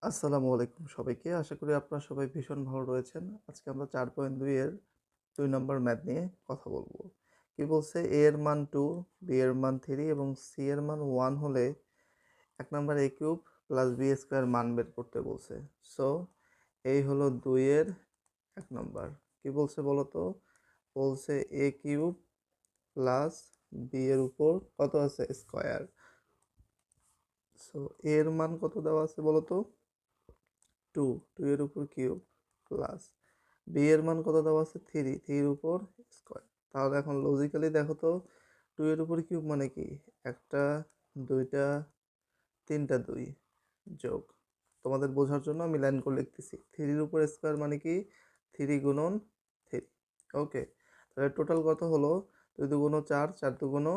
আসসালামু আলাইকুম সবাইকে। আশা করি আপনারা সবাই ভীষণ ভালো রয়েছেন। আজকে আমরা 4.2 এর ২ নম্বর ম্যাথ নিয়ে কথা বলব। কি বলছে? a এর মান 2, b এর মান 3 এবং c এর মান 1 হলে ১ নম্বর a cube plus b square মান বের করতে বলছে। সো এই হলো ২ এর ১ নম্বর। কি বলছে বলো তো? বলছে a কিউব প্লাস b এর উপর কত আছে? স্কয়ার। সো a এর মান কত দেওয়া আছে বলো তো? 2, 2 এর উপর কিউব প্লাস বি এর মান কত দেওয়া আছে? 3, 3 এর উপর স্কয়ার। তাহলে এখন লজিক্যালি দেখো তো, 2 এর উপর কিউব মানে কি? একটা, দুইটা, তিনটা 2 যোগ, তোমাদের বোঝার জন্য আমি লাইন করে লিখতেছি, 3 এর উপর স্কয়ার মানে কি? 3 গুণন 3। ওকে, তাহলে টোটাল কত হলো? 2 দুগুণ 4, 4 দুগুণ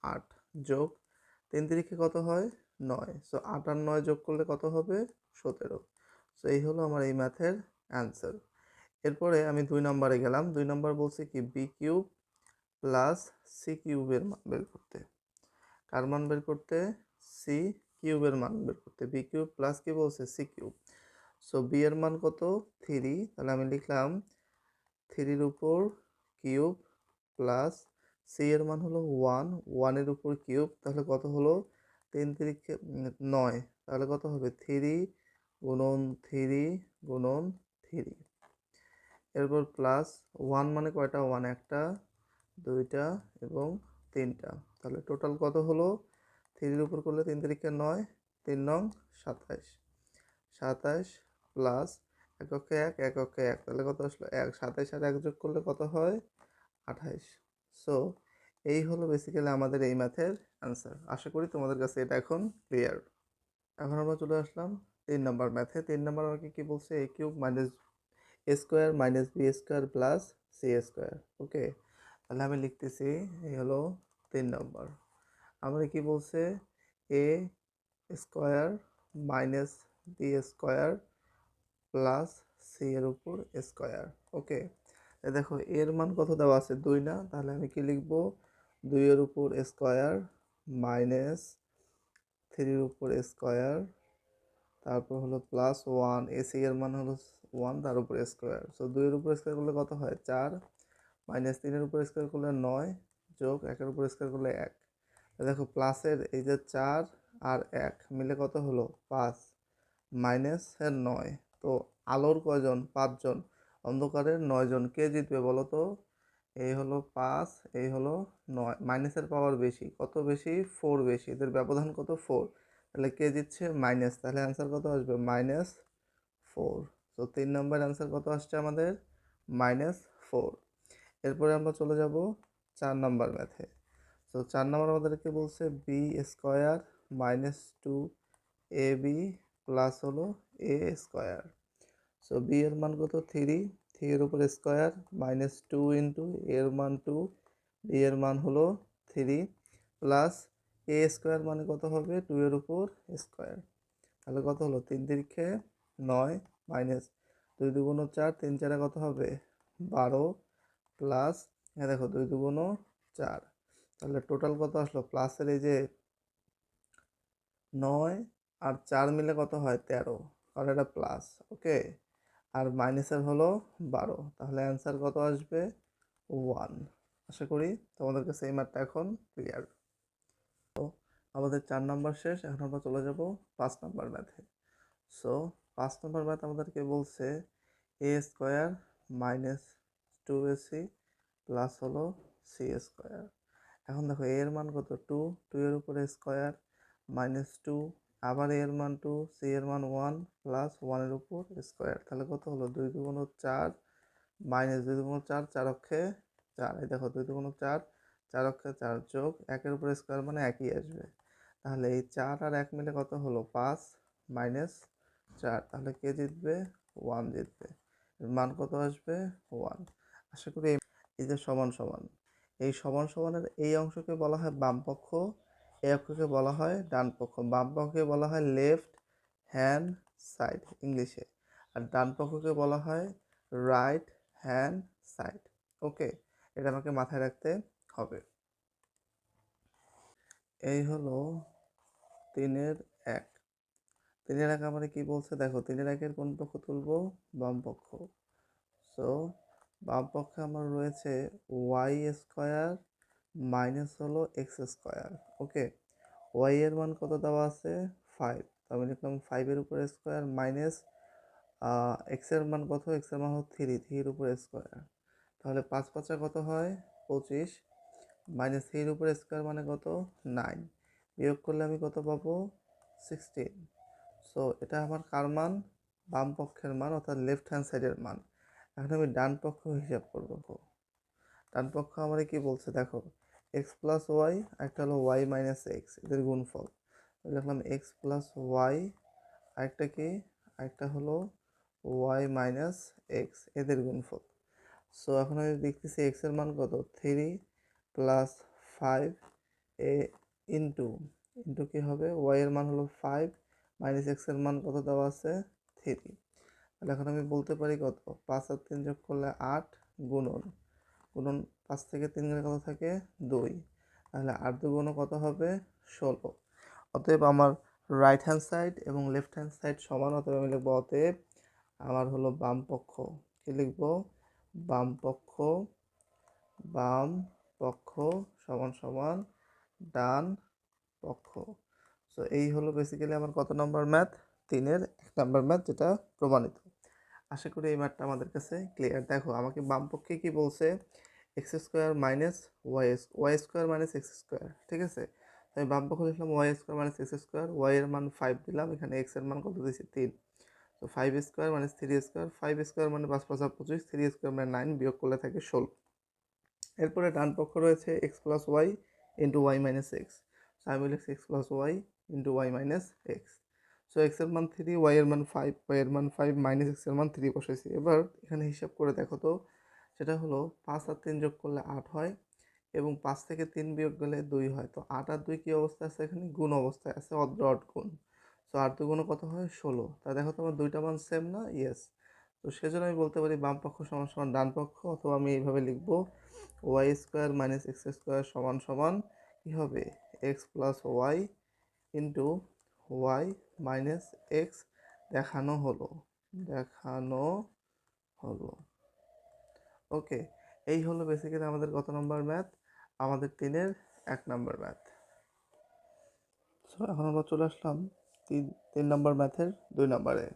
8 যোগ 3 তিরিখে কত হয়? 9। সো 8 আর 9 যোগ করলে কত হবে? 17। সো এই হলো আমার এই ম্যাথের অ্যান্সার। এরপরে আমি 2 নম্বরে গেলাম। 2 নম্বর বলছে কি? বি কিউব প্লাস সি কিউবের মান বের করতে। কার মান বের করতে? সি কিউবের মান বের করতে। বি কিউব প্লাস কি বলছে? C cube. সো বি এর মান কত? 3। তাহলে আমি লিখলাম 3 এর উপর কিউব প্লাস সি এর মান হলো 1, 1 এর উপর কিউব, তাহলে কত হলো? 3 তিরিখে 9, তাহলে কত হবে? 3 গুণন 3 গুণন 3। এরপর প্লাস 1 মানে কয়টা? 1 একটা, দুইটা এবং তিনটা। তাহলে টোটাল কত হলো? 3 এর উপর করলে 3 তারিখে 9, 3 নং 27। 27 প্লাস এককে 1, এককে 1, তাহলে কত আসলো? 1। 27 আর 1 যোগ করলে কত হয়? 28। সো এই হলো বেসিক্যালি আমাদের এই ম্যাথের অ্যান্সার। আশা করি তোমাদের কাছে এটা এখন ক্লিয়ার। এখন আমরা চলে আসলাম 3 নম্বর ম্যাথে। 3 নম্বর আমাকে কি বলছে? a cube minus a square minus B square plus C square. Okay, তাহলে আমি লিখতেছি, এই হলো 3 নম্বর। আমরা কি বলছে? A square minus B square plus C এর উপর স্কোয়ার। ওকে, দেখো এর মান কত দেওয়া আছে? 2 না? তাহলে আমি কি লিখবো? 2 এর উপর স্কোয়ার মাইনাস 3 এর উপর স্কোয়ার, তারপর হলো প্লাস 1, এসি এর মান হলো 1, তার উপর স্কোয়ার। সো 2 এর উপর স্কোয়ার করলে কত হয়? 4, মাইনাস 3 এর উপর স্কোয়ার করলে 9, যোগ 1 এর উপর স্কোয়ার করলে 1। দেখো প্লাসের এই যে 4 আর 1 মিলে কত হলো? 5, মাইনাসের 9। তো আলোর কয়জন? 5 জন, অন্ধকারের 9 জন। কে জিতবে বলো তো? এই হলো 5, এই হলো 9। মাইনাসের পাওয়ার বেশি, কত বেশি? 4 বেশি। এদের ব্যবধান কত? 4। তাহলে কে জিতছে? মাইনাস। তাহলে অ্যান্সার কত আসবে? -4। তো 3 নম্বর অ্যান্সার কত আসছে আমাদের? -4। এরপরে আমরা চলে যাব 4 নম্বর ম্যাথে। তো 4 নম্বর আমাদেরকে বলছে B square minus 2 A B plus হলো এ স্কোয়ার। সো বি এর মান কত? 3, 3 এর উপর স্কোয়ার মাইনাস 2 ইন্টু এর মান 2, বি এর মান হলো 3 প্লাস এ স্কোয়ার মানে কত হবে? 2 এর উপর স্কোয়ার। তাহলে কত হলো? 3 তিরিখে 9, মাইনাস 2 দুগুণ 4, 3 চারে কত হবে? 12 প্লাস দেখো 2 দুগুণ 4, তাহলে টোটাল কত আসলো? প্লাসের এই যে 9 আর 4 মিলে কত হয়? 13, কারণ এটা প্লাস। ওকে, আর মাইনাসের হলো 12, তাহলে অ্যান্সার কত আসবে? 1। আশা করি তোমাদের কাছে এই ম্যাথটা এখন ক্লিয়ার। তো আমাদের 4 নম্বর শেষ। এখন আমরা চলে যাব 5 নম্বর ম্যাথে। সো 5 নম্বর ম্যাথ আমাদেরকে বলছে A square minus 2ac plus হলো সি স্কোয়ার। এখন দেখো এর মান কত? 2, 2 এর উপরে স্কোয়ার মাইনাস 2, আবার এর মান 2, সি এর মান 1 প্লাস 1 এর উপর স্কোয়ার। তাহলে কত হলো? 2 দুগুণ 4 মাইনাস 2 দুগুণ 4, 4 অক্ষে 4। এই দেখো 2 দুগুণ 4, 4 অক্ষে 4 যোগ 1 এর উপর স্কোয়ার মানে একই আসবে। তাহলে এই 4 আর 1 মিলে কত হলো? 5 মাইনাস 4। তাহলে কে জিতবে? 1 জিতবে। এর মান কত আসবে? 1। আশা করি এই যে সমান সমান, এই সমান সমানের এই অংশকে বলা হয় বাম পক্ষ, এই অংশকে বলা হয় ডান পক্ষ। বাম পক্ষকে বলা হয় লেফট হ্যান্ড সাইড ইংলিশে, আর ডান পক্ষকে বলা হয় রাইট হ্যান্ড সাইড। ওকে, এটা আমাকে মাথায় রাখতে হবে। এই হলো 3 এর 1। 3-এর আগে আমার কি বলছে দেখো, 3-এর আগের কোন পক্ষ তুলবো? বাম পক্ষ। সো বাম পক্ষে আমার রয়েছে ওয়াই স্কোয়ার মাইনাস হলো এক্স স্কোয়ার। ওকে, ওয়াই এর মান কত দেওয়া আছে? 5। তো আমি লিখলাম 5-এর উপর স্কোয়ার মাইনাস এক্স এর মান কত? এক্স এর মান হলো 3-এর উপর স্কোয়ার। তাহলে 5 5 কত হয়? 25 মাইনাস 3-এর উপর স্কোয়ার মানে কত? 9। বিয়োগ করলে আমি কত পাবো? 16। সো এটা আমার কার মান? বাম পক্ষের মান, অর্থাৎ লেফট হ্যান্ড সাইডের মান। এখন আমি ডান পক্ষ হিসাব করব। ডান পক্ষ আমার কি বলছে দেখো, এক্স প্লাস ওয়াই, একটা হলো ওয়াই মাইনাস এক্স, এদের গুণফল। লিখলাম এক্স প্লাস ওয়াই, আরেকটা কি? আরেকটা হলো ওয়াই মাইনাস এক্স, এদের গুণফল। সো এখন আমি দেখতেছি এক্স এর মান কত? 3 প্লাস 5 এ ইন্টু ইন্টু কি হবে? ওয়াই এর মান হলো 5 মাইনাস এক্স এর মান কত দেওয়া আছে? 3। তাহলে এখন আমি বলতে পারি কত? 5 আর 3 যোগ করলে 8 গুণন গুণন 5 থেকে 3 গেলে কত থাকে? 2। তাহলে 8 2 কত হবে? 16। অতএব আমার রাইট হ্যান্ড সাইড এবং লেফট হ্যান্ড সাইড সমান, অতএব আমি লিখবো অতএব আমার হলো বাম পক্ষ। কি লিখবো? বাম পক্ষ, বাম পক্ষ সমান সমান ডান পক্ষ। সো এই হলো বেসিক্যালি আমার কত নম্বর ম্যাথ? 3-এর 1 নম্বর ম্যাথ, যেটা প্রমাণিত। আশা করি এই ম্যাথটা আমাদের কাছে ক্লিয়ার। দেখো আমাকে বাম পক্ষে কি বলছে? X square minus y square minus x square, ঠিক আছে? তো আমি বাম পক্ষ লিখলাম y square minus x square, y এর মান 5 দিলাম, এখানে এক্স এর মান কত দিয়েছি? 3। তো 5 স্কোয়ার মাইনাস 3 স্কোয়ার, 5 স্কোয়ার মানে 5 5 25, 3 স্কোয়ার মানে 9, বিয়োগ করলে থাকে 16। এরপরে ডান পক্ষ রয়েছে x plus y into y minus x. So আমি লিখছি x plus y into y minus x. So x এর মান 3, ওয়াই এর মান 5, ওয়াই এর মান 5 মাইনাস এক্স এর মান 3 বসাইছি। এবার এখানে হিসাব করে দেখো তো, সেটা হলো 5 আর 3 যোগ করলে 8 হয় এবং 5 থেকে 3 বিয়োগ গেলে 2 হয়। তো 8 আর 2 কী অবস্থায় আছে? এখানে গুণ অবস্থায় আছে, অড গুণ। সো 8 2 কত হয়? 16। তা দেখো তোমার দুইটা মান সেম না? ইয়েস। তো সেজন্য আমি বলতে পারি বাম পক্ষ সমান সমান ডান পক্ষ, অথবা আমি এইভাবে লিখবো y square minus x square সমান সমান কী হবে? X plus y into y minus x দেখানো হলো। দেখানো হলো। ওকে, এই হলো বেসিক্যালি আমাদের কত নম্বর ম্যাথ? আমাদের 3-এর 1 নম্বর ম্যাথ। সো এখন আমরা চলে আসলাম 3 নম্বর ম্যাথের 2 নম্বরে।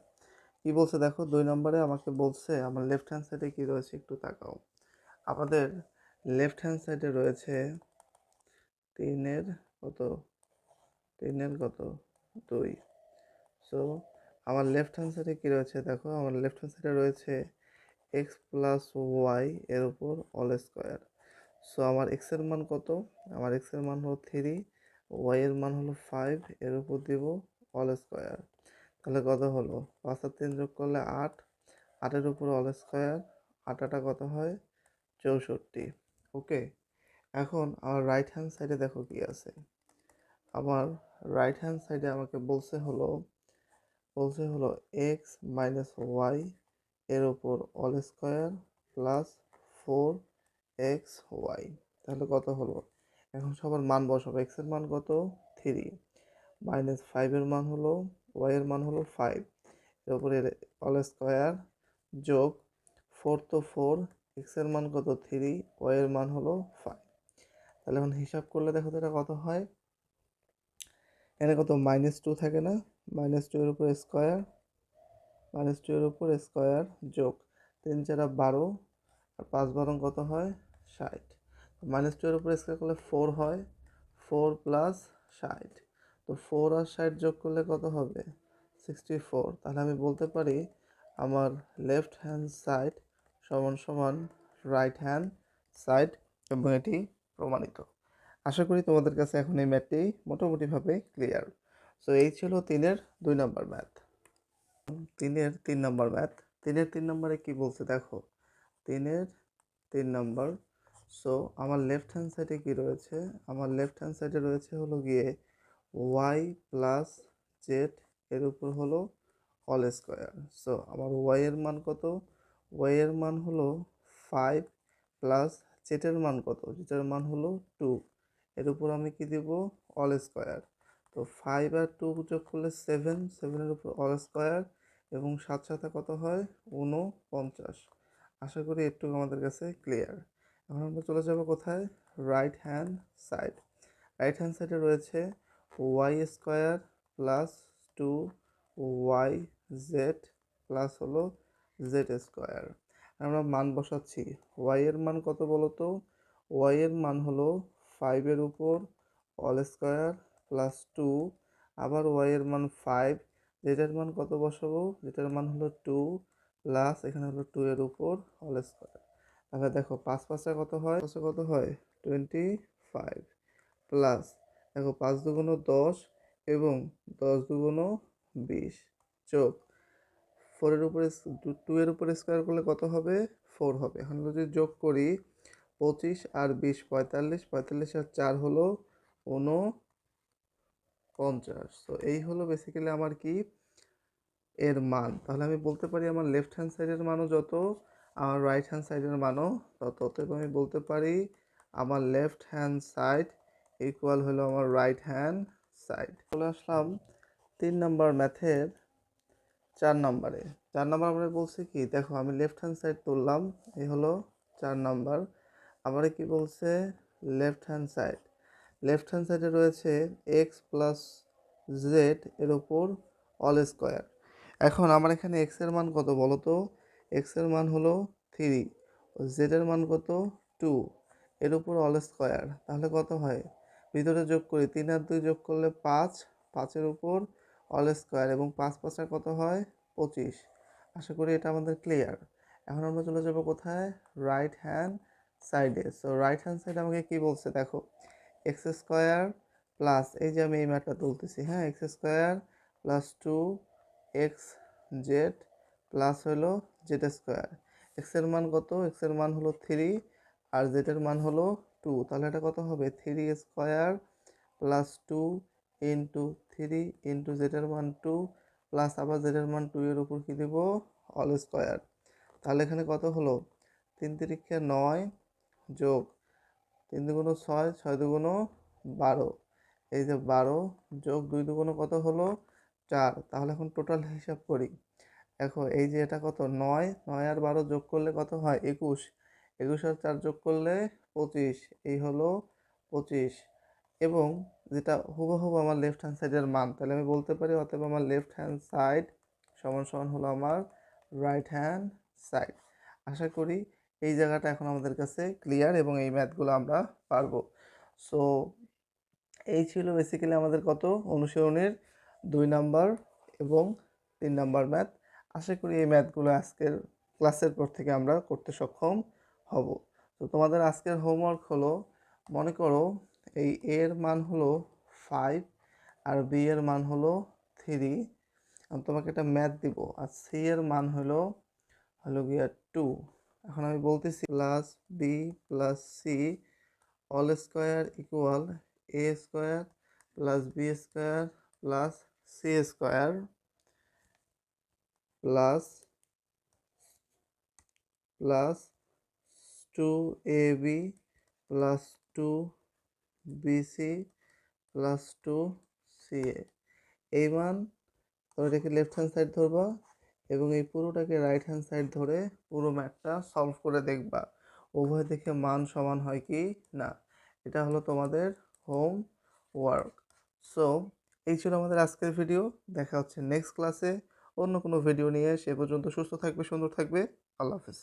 কি বলছে দেখো, 2 নম্বরে আমাকে বলছে আমার লেফট হ্যান্ড সাইডে কি রয়েছে একটু তাকাও। আমাদের লেফট হ্যান্ড সাইডে রয়েছে 3-এর কত? 3-এর কত? 2। সো আমার লেফট হ্যান্ড সাইডে কি রয়েছে দেখো, আমার লেফট হ্যান্ড সাইডে রয়েছে এক্স প্লাস ওয়াই এর উপর অল স্কোয়ার। সো আমার এক্স এর মান কত? আমার এক্স এর মান হলো 3, ওয়াই এর মান হলো 5, এর উপর দিব অল স্কোয়ার। তাহলে কত হলো? 5 আর 3 যোগ করলে 8, 8-এর উপর অল স্কোয়ার, 8 8 কত হয়? 64। ওকে, এখন আমার রাইট হ্যান্ড সাইডে দেখো কি আছে। আমার রাইট হ্যান্ড সাইডে আমাকে বলছে হলো এক্স মাইনাস ওয়াই এর উপর all square plus 4 x y. তাহলে কত হলো? এখন সবার মান বসাবো। এক্স এর মান কত? 3 মাইনাস 5-এর মান হলো, ওয়াই এর মান হলো 5, এর উপরে অল স্কোয়ার যোগ 4 তো 4, এক্স এর মান কত? 3, ওয়াই এর মান হলো 5। তাহলে এখন হিসাব করলে দেখো তো এটা কত হয়? এখানে কত? -2 থাকে না? -2 এর উপর স্কোয়ার, -2 এর উপর স্কোয়ার যোগ 3 4 12 আর 5 12 কত হয়? 60। -2 এর উপর স্কোয়ার করলে 4 হয়, 4 প্লাস 60। তো 4 আর 60 যোগ করলে কত হবে? 64। তাহলে আমি বলতে পারি আমার লেফট হ্যান্ড সাইড সমান সমান রাইট হ্যান্ড সাইড, এবং এটি প্রমাণিত। আশা করি তোমাদের কাছে এখন এই ম্যাথটি মোটামুটিভাবে ক্লিয়ার। সো এই ছিল 3-এর 2 নম্বর ম্যাথ। 3-এর 3 নম্বর ম্যাথ। 3-এর 3 নম্বরে কি বলছে দেখো, 3-এর 3 নম্বর। সো আমার লেফট হ্যান্ড সাইডে কি রয়েছে? আমার লেফট হ্যান্ড সাইডে রয়েছে হলো গিয়ে ওয়াই প্লাস জেড এর উপর হলো অল স্কোয়ার। সো আমার ওয়াই এর মান কত? ওয়াই এর মান হলো 5 প্লাস জেড এর মান কত? জেড এর মান হলো 2, এর উপর আমি কি দিব? All square. তো তো 5 আর 2 যোগ করলে 7, 7-এর উপর অল স্কোয়ার এবং 7 সাথে কত হয় 49। আশা করি একটু আমাদের কাছে ক্লিয়ার। এখন আমরা চলে যাব কোথায়, right hand side. Right hand সাইডে রয়েছে y square plus 2y z plus হলো জেড স্কোয়ার। আমরা মান বসাচ্ছি। ওয়াই এর মান কত বলো তো, ওয়াই এর মান হলো 5-এর উপর অল স্কোয়ার প্লাস 2, আবার ওয়াই এর মান 5, জেডের মান কত বসাবো, জেডের মান হলো 2 প্লাস এখানে হলো 2-এর উপর অল স্কোয়ার। তাহলে দেখো 5 5 কত হয়, 5 কত হয় 25 প্লাস দেখো 5 দুগুণ 10 এবং 10 দুগুণ 20 যোগ 4-এর উপরে 2-এর উপরে স্কোয়ার করলে কত হবে 4 হবে। এখন যদি যোগ করি 25 আর 20 45, 45 আর 4 হলো 49। তো এই হলো বেসিক্যালি আমার কি এর মান। তাহলে আমি বলতে পারি আমার লেফট হ্যান্ড সাইডের মানও যত, আমার রাইট হ্যান্ড সাইডের মানও তত। অতএব আমি বলতে পারি আমার লেফট হ্যান্ড সাইড ইকুয়াল হলো আমার রাইট হ্যান্ড সাইড। চলে আসলাম 3 নাম্বার ম্যাথের 4 নাম্বারে। 4 নাম্বার আমরা বলছি কি, দেখো আমি লেফট হ্যান্ড সাইড তুললাম, এই হলো 4 নাম্বার। আবার কি বলছে, left hand side, left hand সাইডে রয়েছে এক্স প্লাস জেড এর উপর অল স্কোয়ার। এখন আমার এখানে এক্স এর মান কত বলো তো, এক্স এর মান হলো 3, জেড এর মান কত 2, এর উপর অল স্কোয়ার। তাহলে কত হয়, ভিতরে যোগ করি 3 আর 2 যোগ করলে 5, 5-এর উপর অল স্কোয়ার এবং 5 5 কত হয় 25। আশা করি এটা আমাদের ক্লিয়ার। এখন আমরা চলে যাব কোথায়, রাইট হ্যান্ড সাইডে। সো রাইট হ্যান্ড সাইড আমাকে কি বলছে দেখো, এক্স স্কোয়ার প্লাস, এই যে আমি এই ম্যাথটা তুলতেছি, হ্যাঁ, x square plus 2 x Z plus হলো জেড স্কোয়ার। এক্সের মান কত, এক্সের মান হলো 3 আর জেডের মান হলো 2। তাহলে এটা কত হবে 3 স্কোয়ার প্লাস 2 ইন্টু 3 ইন্টু জেডের মান 2 প্লাস আবার জেডের মান 2 এর উপর কি দেব অল স্কোয়ার। তাহলে এখানে কত হলো 3 3 9 যোগ 3 দুগুণ 6, 6 দুগুণ 12, এই যে 12 যোগ 2 দুগুণ কত হলো 4। তাহলে এখন টোটাল হিসাব করি, দেখো এই যে এটা কত 9, 9 আর 12 যোগ করলে কত হয় 21, 21 আর 4 যোগ করলে 25, এই হলো 25। এবং যেটা হুবহু আমার লেফট হ্যান্ড সাইডের মান, তাহলে আমি বলতে পারি অতএব আমার লেফট হ্যান্ড সাইড সমান সমান হলো আমার রাইট হ্যান্ড সাইড। আশা করি এই জায়গাটা এখন আমাদের কাছে ক্লিয়ার এবং এই ম্যাথগুলো আমরা পারবো। সো এই ছিল বেসিক্যালি আমাদের কত অনুশীলনের 2 নাম্বার এবং 3 নাম্বার ম্যাথ। আশা করি এই ম্যাথগুলো আজকের ক্লাসের পর থেকে আমরা করতে সক্ষম হব। তো তোমাদের আজকের হোমওয়ার্ক হলো, মনে করো এই এ এর মান হলো 5 আর বি এর মান হলো 3, আমি তোমাকে একটা ম্যাথ দিব, আর সি এর মান হলো গিয়া 2। এখন আমি বলতেছি plus B plus C all square equal A square plus B square plus C square plus plus 2ab plus 2bc plus 2ca। এই মান তোমরা এটাকে লেফট হ্যান্ড সাইড ধরবা এবং এই পুরোটাকে রাইট হ্যান্ড সাইড ধরে পুরো ম্যাথটা সলভ করে দেখবা উভয় দেখে মান সমান হয় কি না। এটা হলো তোমাদের হোম ওয়ার্ক। সো এই ছিল আমাদের আজকের ভিডিও। দেখা হচ্ছে নেক্সট ক্লাসে অন্য কোনো ভিডিও নিয়ে। সে পর্যন্ত সুস্থ থাকবে, সুন্দর থাকবে। আল্লাহ হাফেজ।